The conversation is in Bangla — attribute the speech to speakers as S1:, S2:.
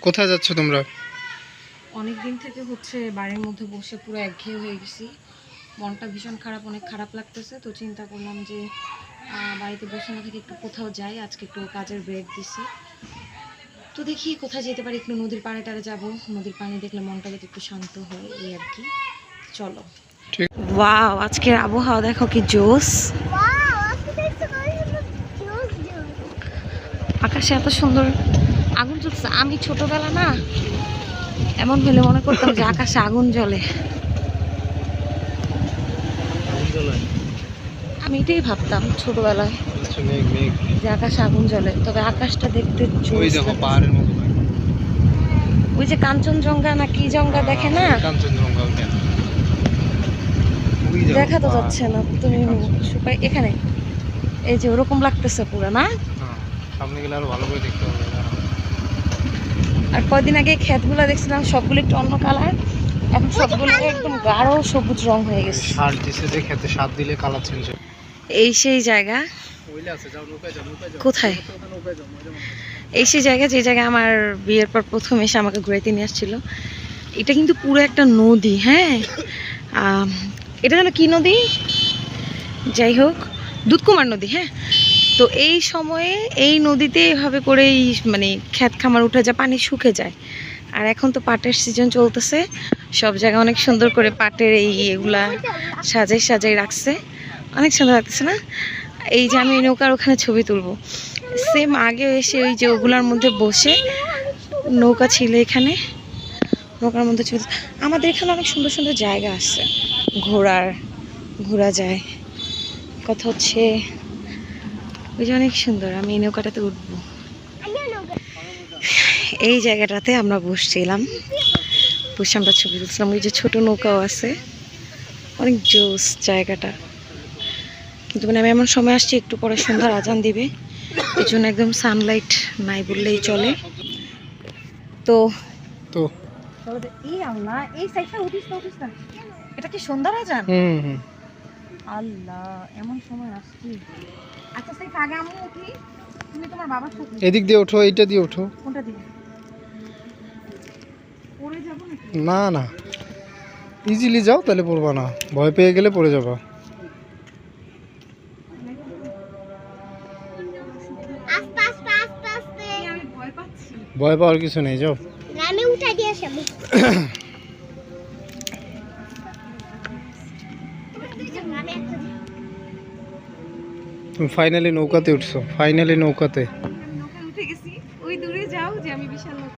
S1: কোথায় যাচ্ছ তোমরা?
S2: অনেক দিন থেকে হচ্ছে বাড়ির মধ্যে বসে পুরো একঘেয়ে হয়ে গেছি, মনটা ভীষণ খারাপ, অনেক খারাপ লাগতেছে। তো চিন্তা করলাম যে বাড়িতে বসে না থেকে একটু কোথাও যাই। আজকে একটু কাজের ব্রেক দিছি, তো দেখি কোথায় যেতে পারি। একটু নদীর পাড়ে টাড়ে যাবো, নদীর পানি দেখলে মনটা যাতে একটু শান্ত হয়, এই আর কি। চলো। ওয়াও, আজকের আবহাওয়া দেখো কি জোস। আকাশে এত সুন্দর আগুন জ্বলছে। আমি ছোটবেলা না এমন হলে মনে করতাম যে আকাশে আগুন জ্বলে। আমি এটাই ভাবতাম ছোটবেলায় যে আকাশে আগুন জ্বলে। তবে আকাশটা দেখতে ওই যে কাঞ্চনজঙ্ঘা না কি জঙ্ঘা দেখে না, দেখা তো যাচ্ছে না। তুমি এখানে এই যে ওরকম লাগতেছে পুরো না।
S1: সামনে গেলে আরো ভালো করে দেখতে হবে।
S2: আর কয়দিন আগে ক্ষেতগুলো দেখছিলাম সবগুলো একটু অন্য কালার, এখন সবগুলো একদম গাঢ় সবুজ রং হয়ে গেছে।
S1: সার দিছে যে খেতে, সার দিলে কালার চেঞ্জ হয়।
S2: এই সেই জায়গা। কোথায়? এই সেই জায়গা যে জায়গায় আমার বিয়ের পর প্রথম এসে আমাকে ঘুরাইতে নিয়ে আসছিল। এটা কিন্তু পুরো একটা নদী। হ্যাঁ, এটা যেন কি নদী, যাই হোক, দুধকুমার নদী। হ্যাঁ, তো এই সময়ে এই নদীতে এভাবে করেই মানে ক্ষেত খামার উঠে যায়, পানি শুকে যায়। আর এখন তো পাটের সিজন চলতেছে, সব জায়গায় অনেক সুন্দর করে পাটের এগুলা সাজাই সাজাই রাখছে, অনেক সুন্দর লাগতেছে না। এই যে আমি নৌকার ওখানে ছবি তুলবো, সেম আগে এসে ওই যে ওগুলার মধ্যে বসে নৌকা ছিল এখানে, নৌকার মধ্যে ছবি। আমাদের এখানে অনেক সুন্দর সুন্দর জায়গা আছে ঘোরা যায়। কথা হচ্ছে ওই যে অনেক সুন্দর, আমি এই নৌকাটাতে উঠবো। এই জায়গাটাতে আমরা বসছিলাম, বসে আমরা ছবি তুলছিলাম। ওই যে ছোট নৌকাও আছে, অনেক জোস জায়গাটা। কিন্তু মানে আমি এমন সময় আসছি একটু পরে সন্ধ্যার আজান দিবে, এই জন্য একদম সানলাইট নাই বললেই চলে। তো এটা কি সন্ধ্যার আজান? আল্লাহ, এমন সময় আসছি। আচ্ছা সেই আগে আমি উঠি, তুমি তোমার বাবার সাথে
S1: এদিক দিয়ে ওঠো, এইটা দিয়ে ওঠো।
S2: কোনটা দিয়ে? পড়ে যাব নাকি?
S1: না না, ইজিলি যাও, তাহলে পড়বা না। ভয় পেয়ে গেলে পড়ে যাবা। ভয় পাওয়ার কিছু নেই, যাও।
S3: আমি উঠা দিয়ে আসবো।
S1: তুমি ফাইনালি নৌকাতে উঠছো, ফাইনালি নৌকাতে।